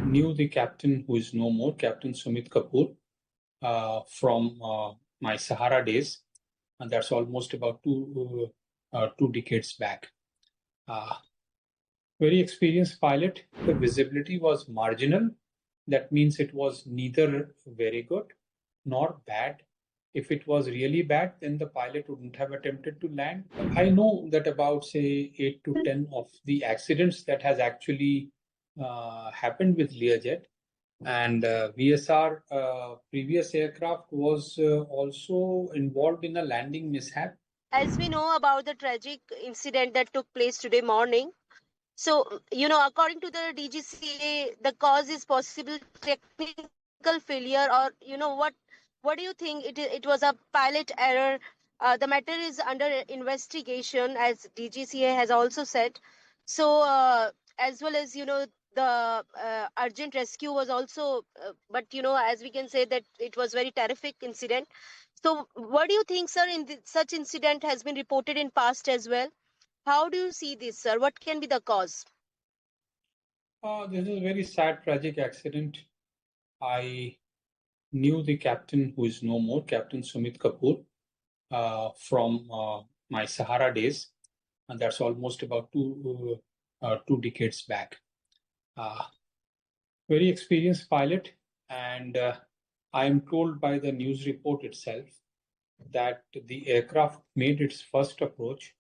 knew the captain who is no more, Captain Sumit Kapoor, from my Sahara days, and that's almost about two decades back. Very experienced pilot. The visibility was marginal. That means it was neither very good nor bad. If it was really bad, then the pilot wouldn't have attempted to land. I know that about, say, 8 to 10 of the accidents that has actually happened with Learjet, and VSR previous aircraft was also involved in a landing mishap. As we know about the tragic incident that took place today morning, so, according to the DGCA, the cause is possible technical failure, or, what do you think? It was a pilot error. The matter is under investigation, as DGCA has also said. So, as well as, the urgent rescue was also, but, as we can say that it was very terrific incident. So, what do you think, sir, such incident has been reported in past as well? How do you see this, sir? What can be the cause? This is a very sad, tragic accident. I knew the captain who is no more, Captain Sumit Kapoor, from my Sahara days, and that's almost about two decades back. Very experienced pilot, and I am told by the news report itself that the aircraft made its first approach,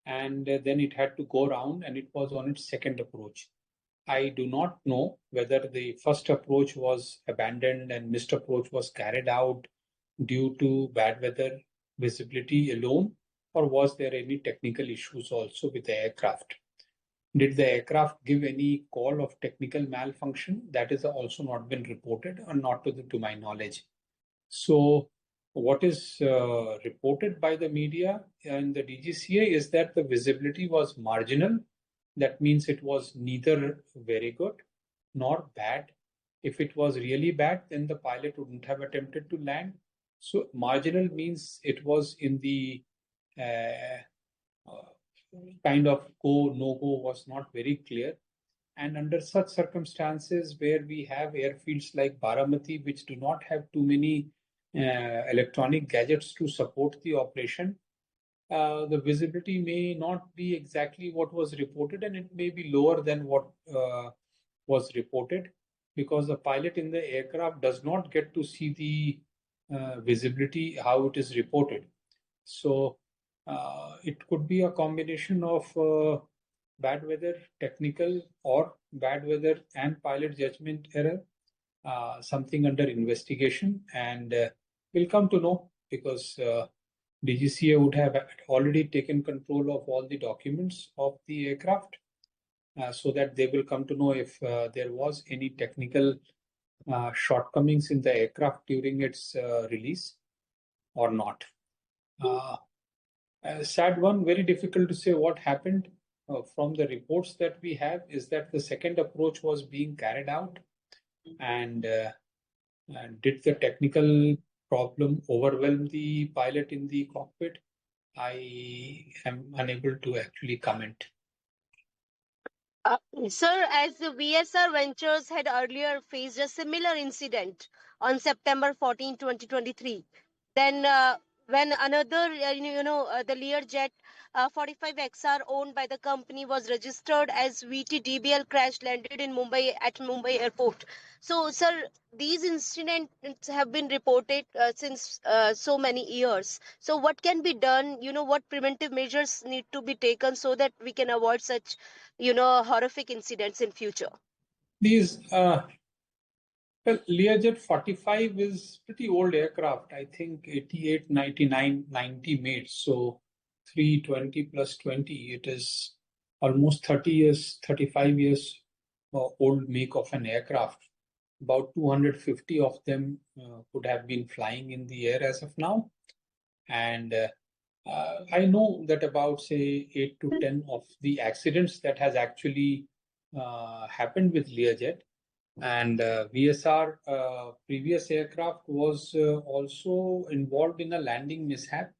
and then it had to go around, and it was on its second approach. I do not know whether the first approach was abandoned and missed approach was carried out due to bad weather visibility alone, or was there any technical issues also with the aircraft? Did the aircraft give any call of technical malfunction? That has also not been reported, or not to my knowledge. So what is reported by the media and the DGCA is that the visibility was marginal. That means it was neither very good nor bad. If it was really bad, then the pilot wouldn't have attempted to land. So marginal means it was in the kind of go, no go was not very clear. And under such circumstances where we have airfields like Baramati, which do not have too many electronic gadgets to support the operation, the visibility may not be exactly what was reported, and it may be lower than what was reported, because the pilot in the aircraft does not get to see the visibility how it is reported. So it could be a combination of bad weather, technical, or bad weather and pilot judgment error, something under investigation, and we'll come to know, because DGCA would have already taken control of all the documents of the aircraft, so that they will come to know if there was any technical shortcomings in the aircraft during its release or not. A sad one, very difficult to say what happened. From the reports that we have is that the second approach was being carried out, and did the technical problem overwhelm the pilot in the cockpit? I am unable to actually comment. Sir, as the VSR Ventures had earlier faced a similar incident on September 14, 2023, then when another, the Learjet 45XR owned by the company was registered as VTDBL crash landed in Mumbai at Mumbai airport. So, sir, these incidents have been reported since so many years. So, what can be done? What preventive measures need to be taken so that we can avoid such, horrific incidents in future? These well, Learjet 45 is pretty old aircraft. I think 88, 99, 90 made. So 320 plus 20, it is almost 30 years, 35 years old make of an aircraft. About 250 of them could have been flying in the air as of now. And I know that about, say, 8 to 10 of the accidents that has actually happened with Learjet, and VSR previous aircraft was also involved in a landing mishap.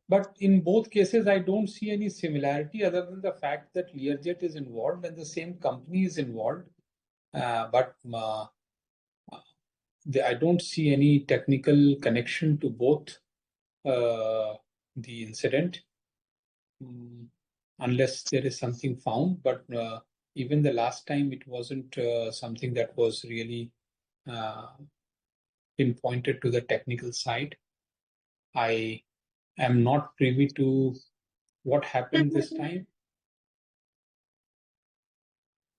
But in both cases, I don't see any similarity other than the fact that Learjet is involved and the same company is involved. but I don't see any technical connection to both the incident, unless there is something found. But even the last time, it wasn't something that was really pinpointed to the technical side. I am not privy to what happened this time.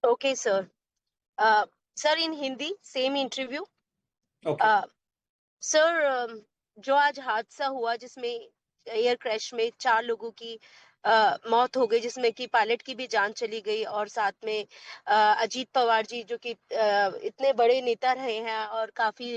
Okay, sir. Sir, in Hindi, same interview. Okay. Sir, जो आज हादसा हुआ जिसमें air crash में 4 लोगों की मौत हो गई, जिसमें कि पायलट की भी जान चली गई, और साथ में अजीत पवार जी जो कि इतने बड़े नेता रहे हैं और काफी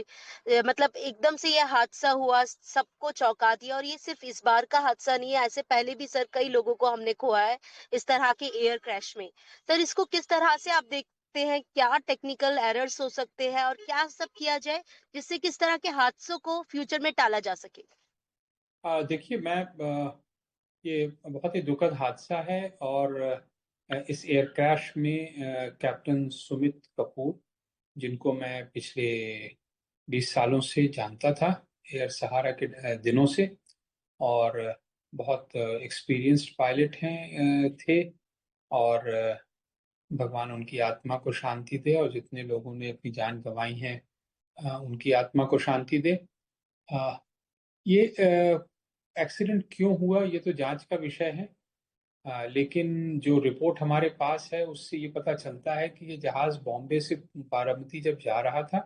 मतलब एकदम से ये हादसा हुआ, सबको चौंका दिया। और ये सिर्फ इस बार का हादसा नहीं है, ऐसे पहले भी सर कई लोगों को हमने खोया है इस तरह के एयर क्रैश में। सर, इसको किस तरह से आप देखते हैं? क्या टेक्निकल एरर्स हो सकते हैं और क्या सब किया जाए जिससे किस तरह के हादसों को फ्यूचर में टाला जा सके? देखिए, ये बहुत ही दुखद हादसा है, और इस एयर क्रैश में कैप्टन सुमित कपूर, जिनको मैं पिछले 20 सालों से जानता था, एयर सहारा के दिनों से, और बहुत एक्सपीरियंस्ड पायलट थे, और भगवान उनकी आत्मा को शांति दे, और जितने लोगों ने अपनी जान गंवाई है उनकी आत्मा को शांति दे। ये एक्सीडेंट क्यों हुआ, ये तो जांच का विषय है। लेकिन जो रिपोर्ट हमारे पास है उससे ये पता चलता है कि ये जहाज बॉम्बे से बारामती जब जा रहा था,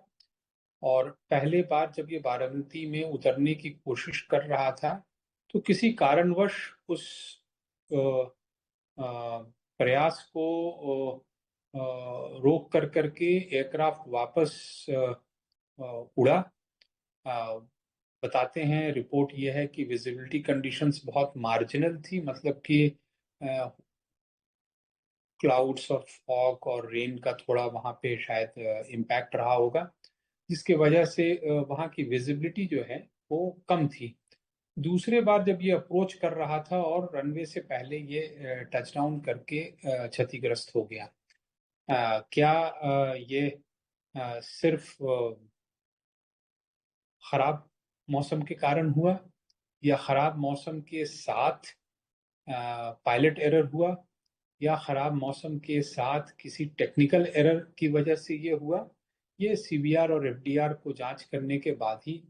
और पहले बार जब ये बारामती में उतरने की कोशिश कर रहा था, तो किसी कारणवश उस अ, प्रयास को रोक कर करके एयरक्राफ्ट वापस उड़ा। बताते हैं, रिपोर्ट ये है कि विजिबिलिटी कंडीशंस बहुत मार्जिनल थी, मतलब कि क्लाउड्स और फॉग और रेन का थोड़ा वहाँ पे शायद इम्पैक्ट रहा होगा, जिसके वजह से वहाँ की विजिबिलिटी जो है वो कम थी। दूसरे बार जब ये अप्रोच कर रहा था और रनवे से पहले ये टच डाउन करके क्षतिग्रस्त हो गया। क्या ये सिर्फ खराब मौसम के कारण हुआ, या खराब मौसम के साथ पायलट एरर हुआ, या खराब मौसम के साथ किसी टेक्निकल एरर की वजह से ये हुआ? ये सीबीआर और एफडीआर को जांच करने के बाद ही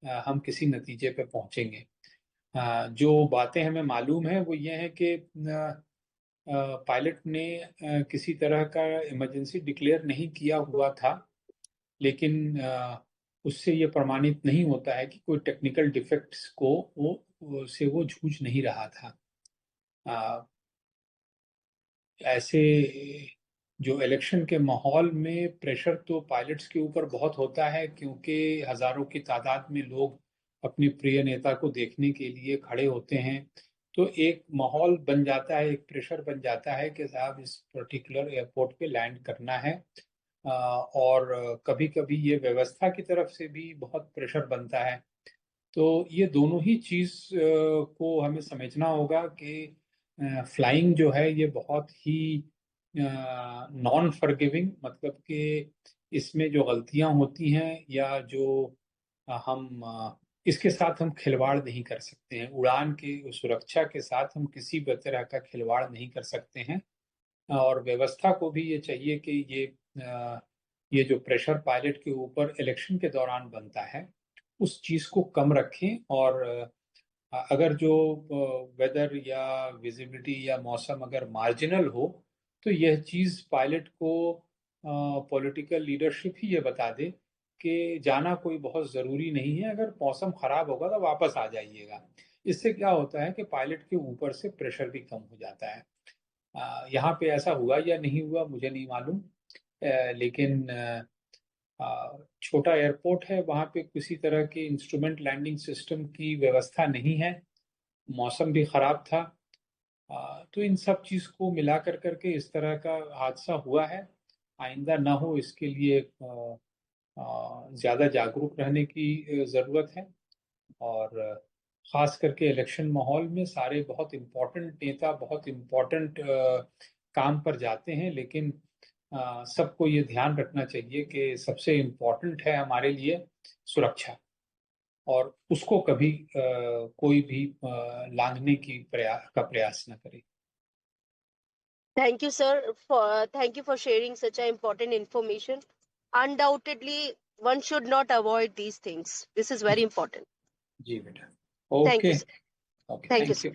हम किसी नतीजे पे पहुंचेंगे। जो बातें हमें मालूम है वो ये है कि पायलट ने किसी तरह का इमरजेंसी डिक्लेयर नहीं किया हुआ था, लेकिन उससे ये प्रमाणित नहीं होता है कि कोई टेक्निकल डिफेक्ट्स को वो जूझ नहीं रहा था। ऐसे जो इलेक्शन के माहौल में प्रेशर तो पायलट्स के ऊपर बहुत होता है, क्योंकि हजारों की तादाद में लोग अपने प्रिय नेता को देखने के लिए खड़े होते हैं। तो एक माहौल बन जाता है, एक प्रेशर बन जाता है कि साहब इस पर्टिकुलर एयरपोर्ट पे लैंड करना है। और कभी कभी ये व्यवस्था की तरफ से भी बहुत प्रेशर बनता है। तो ये दोनों ही चीज को हमें समझना होगा कि फ्लाइंग जो है ये बहुत ही नॉन फॉरगिविंग, मतलब कि इसमें जो गलतियां होती हैं, या जो इसके साथ हम खिलवाड़ नहीं कर सकते हैं। उड़ान की सुरक्षा के साथ हम किसी भी तरह का खिलवाड़ नहीं कर सकते हैं। और व्यवस्था को भी ये चाहिए कि ये जो प्रेशर पायलट के ऊपर इलेक्शन के दौरान बनता है, उस चीज को कम रखें। और अगर जो वेदर या विजिबिलिटी या मौसम अगर मार्जिनल हो, तो यह चीज पायलट को पॉलिटिकल लीडरशिप ही ये बता दे कि जाना कोई बहुत जरूरी नहीं है, अगर मौसम खराब होगा तो वापस आ जाइएगा। इससे क्या होता है कि पायलट के ऊपर से प्रेशर भी कम हो जाता है। यहाँ पे ऐसा हुआ या नहीं हुआ मुझे नहीं मालूम, लेकिन छोटा एयरपोर्ट है, वहाँ पे किसी तरह के इंस्ट्रूमेंट लैंडिंग सिस्टम की व्यवस्था नहीं है, मौसम भी खराब था। तो इन सब चीज को मिला कर करके इस तरह का हादसा हुआ है। आइंदा ना हो, इसके लिए ज्यादा जागरूक रहने की जरूरत है। और खास करके इलेक्शन माहौल में सारे बहुत इम्पोर्टेंट नेता बहुत इम्पोर्टेंट काम पर जाते हैं, लेकिन सबको ये ध्यान रखना चाहिए कि सबसे इम्पोर्टेंट है हमारे लिए सुरक्षा, और उसको कभी कोई भी लांघने की प्रयास न करे। Thank you, sir. Thank you for sharing such an important information. Undoubtedly, one should not avoid these things. This is very important. जी बेटा, Thank you, okay sir. Okay, Thank you, thank sir. You.